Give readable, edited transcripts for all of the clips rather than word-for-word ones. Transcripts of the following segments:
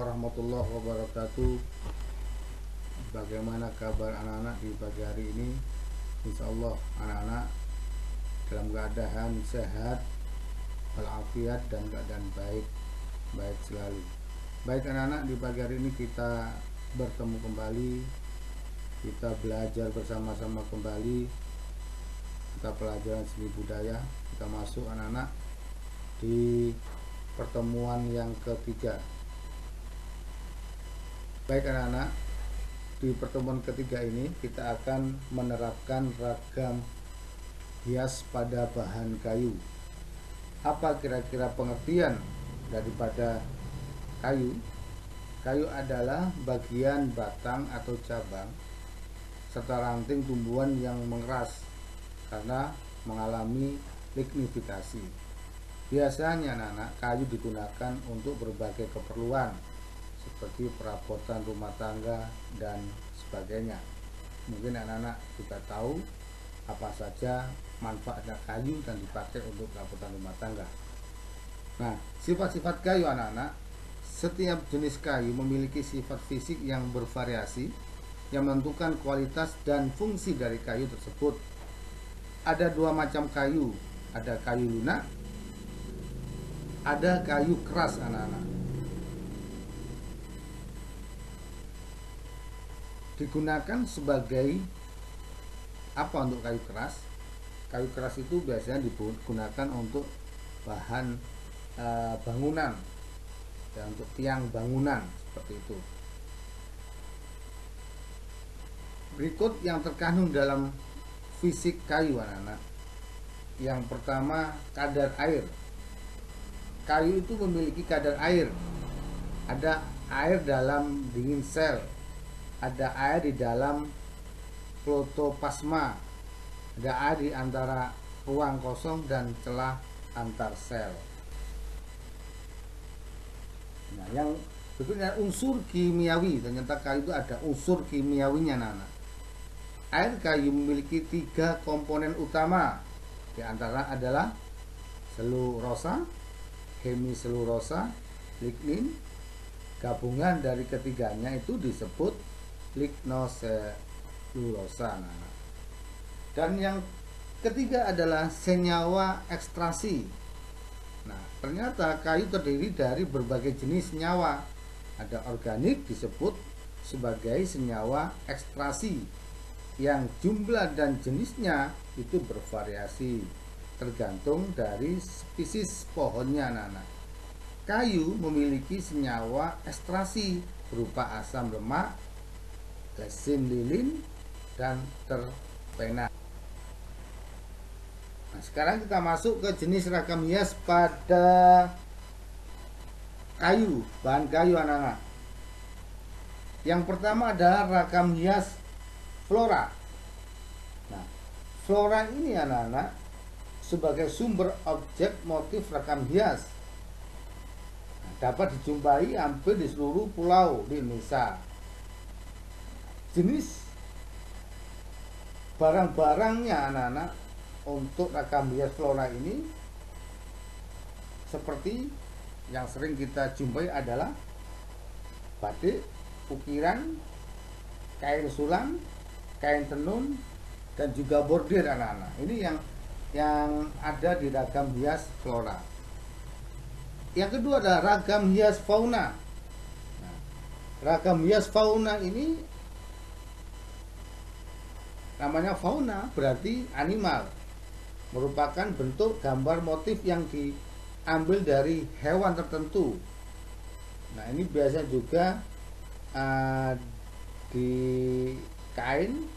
warahmatullahi wabarakatuh. Bagaimana kabar anak-anak di pagi hari ini? Insya Allah anak-anak dalam keadaan sehat, walafiat, dan keadaan baik selalu. Baik anak-anak, di pagi hari ini kita bertemu kembali. Kita belajar bersama-sama kembali. Kita pelajaran seni budaya. Kita masuk anak-anak di pertemuan yang ketiga. Baik anak-anak, di pertemuan ketiga ini kita akan menerapkan ragam hias pada bahan kayu. Apa kira-kira pengertian daripada kayu? Kayu adalah bagian batang atau cabang serta ranting tumbuhan yang mengeras karena mengalami lignifikasi. Biasanya anak-anak, kayu digunakan untuk berbagai keperluan seperti perabotan rumah tangga dan sebagainya. Mungkin anak-anak juga tahu apa saja manfaatnya kayu dan dipakai untuk perabotan rumah tangga. Nah, sifat-sifat kayu anak-anak, setiap jenis kayu memiliki sifat fisik yang bervariasi yang menentukan kualitas dan fungsi dari kayu tersebut. Ada dua macam kayu, ada kayu lunak, ada kayu keras anak-anak. Digunakan sebagai apa untuk kayu keras? Kayu keras itu biasanya digunakan untuk bahan bangunan, ya, untuk tiang bangunan seperti itu. Berikut yang terkandung dalam fisik kayu anak-anak. Yang pertama, kadar air. Kayu itu memiliki kadar air. Ada air dalam dinding sel, ada air di dalam protoplasma, ada air di antara ruang kosong dan celah antar sel. Nah, yang berikutnya unsur kimiawi. Ternyata kayu itu ada unsur kimiawinya anak-anak. Air kayu memiliki 3 komponen utama. Di antara adalah selulosa, hemiselulosa, lignin. Gabungan dari ketiganya itu disebut lignoselulosa. Dan yang ketiga adalah senyawa ekstraksi. Nah, ternyata kayu terdiri dari berbagai jenis senyawa. Ada organik disebut sebagai senyawa ekstraksi, yang jumlah dan jenisnya itu bervariasi tergantung dari spesies pohonnya anak-anak. Kayu memiliki senyawa ekstraksi berupa asam lemak, resin lilin, dan terpena. Nah, sekarang kita masuk ke jenis ragam hias pada kayu, bahan kayu anak-anak. Yang pertama adalah ragam hias flora. Nah, flora ini anak-anak sebagai sumber objek motif ragam hias. Nah, dapat dijumpai hampir di seluruh pulau di Indonesia. Jenis barang-barangnya anak-anak untuk ragam hias flora ini seperti yang sering kita jumpai adalah batik, ukiran, kain sulam, kain tenun, dan juga bordir anak-anak. Ini yang ada di ragam hias flora. Yang kedua adalah ragam hias fauna. Nah, ragam hias fauna ini namanya fauna, berarti animal, merupakan bentuk gambar motif yang diambil dari hewan tertentu. Nah, ini biasa juga di kain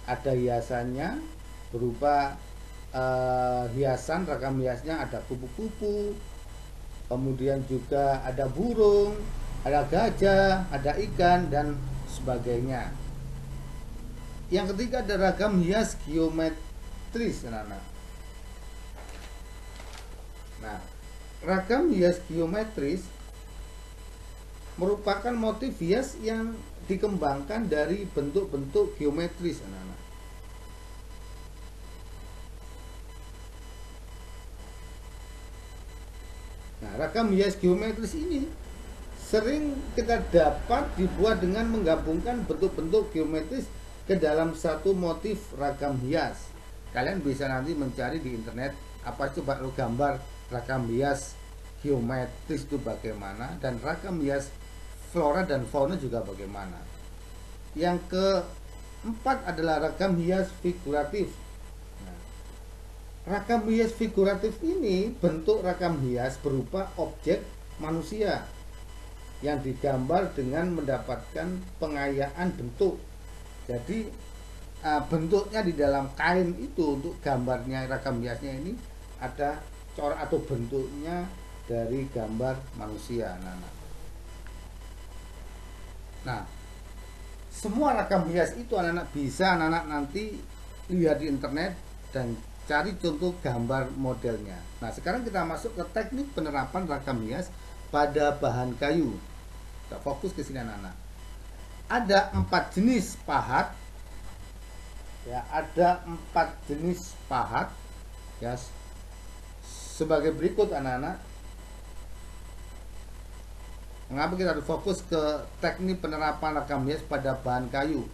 ada hiasannya berupa hiasan, ragam hiasnya ada kupu-kupu, kemudian juga ada burung, ada gajah, ada ikan, dan sebagainya. Yang ketiga ada ragam hias geometris anak-anak. Nah, ragam hias geometris merupakan motif hias yang dikembangkan dari bentuk-bentuk geometris anak-anak. Nah, ragam hias geometris ini sering kita dapat dibuat dengan menggabungkan bentuk-bentuk geometris ke dalam satu motif ragam hias. Kalian bisa nanti mencari di internet apa itu gambar ragam hias geometris itu bagaimana, dan ragam hias flora dan fauna juga bagaimana. Yang keempat adalah ragam hias figuratif. Nah, ragam hias figuratif ini bentuk ragam hias berupa objek manusia yang digambar dengan mendapatkan pengayaan bentuk. Jadi bentuknya di dalam kain itu untuk gambarnya ragam hiasnya ini ada corak atau bentuknya dari gambar manusia. Nah, semua ragam hias itu anak-anak bisa anak-anak nanti lihat di internet dan cari contoh gambar modelnya. Nah, sekarang kita masuk ke teknik penerapan ragam hias pada bahan kayu. Kita fokus ke sini anak-anak. Ada 4 jenis pahat. Ya, ada 4 jenis pahat. Ya, sebagai berikut anak-anak. Mengapa kita harus fokus ke teknik penerapan ragam hias pada bahan kayu?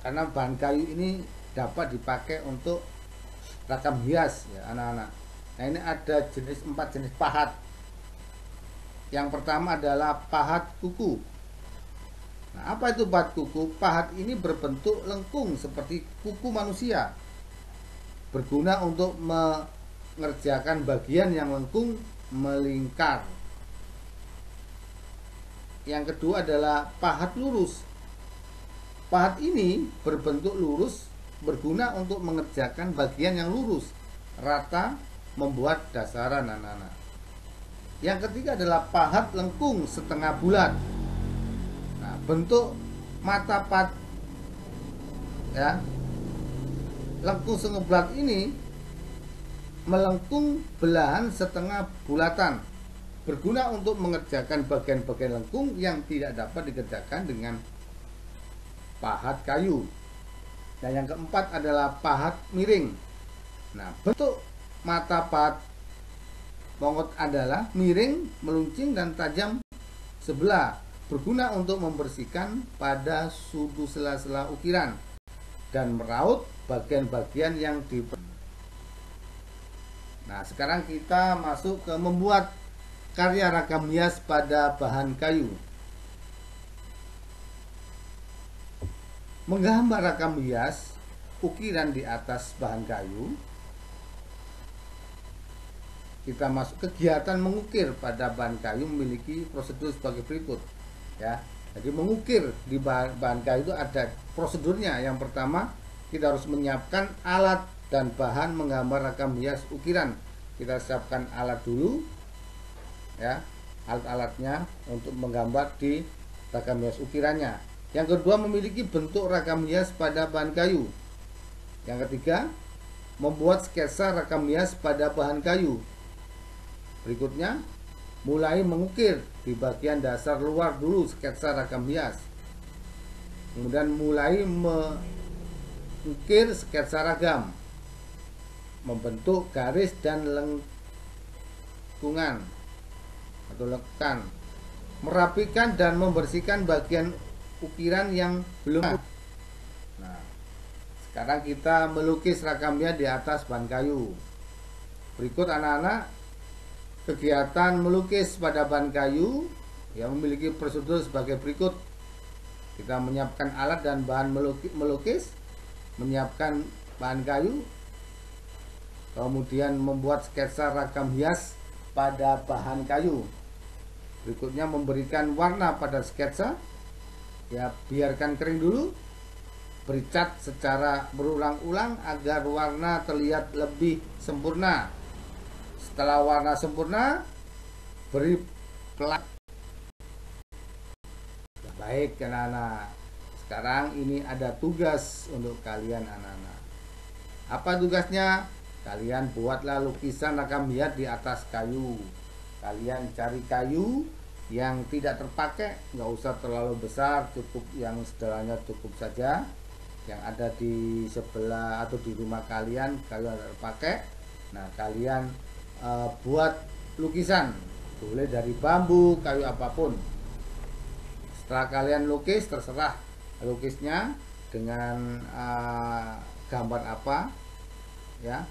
Karena bahan kayu ini dapat dipakai untuk ragam hias ya anak-anak. Nah, ini ada 4 jenis pahat. Yang pertama adalah pahat kuku. Nah, apa itu pahat kuku? Pahat ini berbentuk lengkung seperti kuku manusia, berguna untuk mengerjakan bagian yang lengkung melingkar. Yang kedua adalah pahat lurus. Pahat ini berbentuk lurus, berguna untuk mengerjakan bagian yang lurus, rata, membuat dasaran anak-anak. Yang ketiga adalah pahat lengkung setengah bulat. Nah, bentuk mata pahat ya lengkung setengah bulat ini melengkung belahan setengah bulatan, berguna untuk mengerjakan bagian-bagian lengkung yang tidak dapat dikerjakan dengan pahat kayu. Dan yang keempat adalah pahat miring. Nah, bentuk mata pahat mongot adalah miring, meluncing, dan tajam sebelah, berguna untuk membersihkan pada sudut sela-sela ukiran dan meraut bagian-bagian yang Nah, sekarang kita masuk ke membuat karya ragam hias pada bahan kayu. Menggambar ragam hias ukiran di atas bahan kayu. Kita masuk kegiatan mengukir pada bahan kayu memiliki prosedur sebagai berikut ya. Jadi mengukir di bahan kayu itu ada prosedurnya. Yang pertama, kita harus menyiapkan alat dan bahan menggambar ragam hias ukiran. Kita siapkan alat dulu ya, alat-alatnya untuk menggambar di ragam hias ukirannya. Yang kedua, memiliki bentuk ragam hias pada bahan kayu. Yang ketiga, membuat sketsa ragam hias pada bahan kayu. Berikutnya, mulai mengukir di bagian dasar luar dulu sketsa ragam hias. Kemudian mulai mengukir sketsa ragam, membentuk garis dan lengkungan atau lekan, merapikan dan membersihkan bagian ukiran yang belum. Nah, sekarang kita melukis ragam hias di atas bahan kayu. Berikut anak-anak, kegiatan melukis pada bahan kayu yang memiliki prosedur sebagai berikut. Kita menyiapkan alat dan bahan melukis, menyiapkan bahan kayu, kemudian membuat sketsa ragam hias pada bahan kayu. Berikutnya memberikan warna pada sketsa. Ya, biarkan kering dulu. Beri cat secara berulang-ulang agar warna terlihat lebih sempurna. Setelah warna sempurna, beri pelat. Baik anak-anak, sekarang ini ada tugas untuk kalian anak-anak. Apa tugasnya? Kalian buatlah lukisan ragam hias di atas kayu. Kalian cari kayu yang tidak terpakai, nggak usah terlalu besar, cukup yang sederhananya cukup saja, yang ada di sebelah atau di rumah kalian, kalau ada terpakai. Nah, kalian buat lukisan boleh dari bambu, kayu apapun. Setelah kalian lukis, terserah lukisnya dengan gambar apa ya,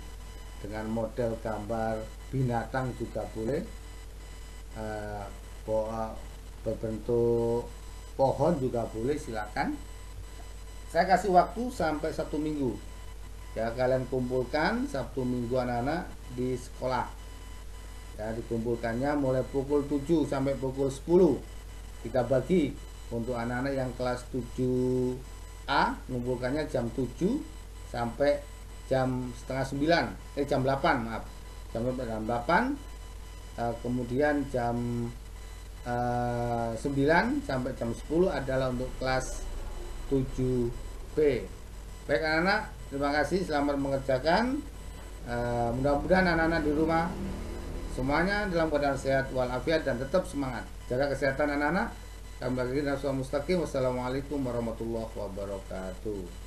dengan model gambar binatang juga boleh, berbentuk pohon juga boleh, silakan. Saya kasih waktu sampai 1 minggu ya, kalian kumpulkan Sabtu Minggu anak-anak di sekolah ya, dikumpulkannya mulai pukul 7 sampai pukul 10. Kita bagi untuk anak-anak yang kelas 7A, ngumpulkannya jam 7 sampai jam setengah 9, jam 8 maaf, jam 8. Kemudian jam 9 sampai jam 10 adalah untuk kelas 7B. Baik anak-anak, terima kasih, selamat mengerjakan. Mudah-mudahan anak-anak di rumah semuanya dalam keadaan sehat walafiat dan tetap semangat. Jaga kesehatan anak-anak. Kami bagi Nabi Mustaqim. Wassalamualaikum warahmatullahi wabarakatuh.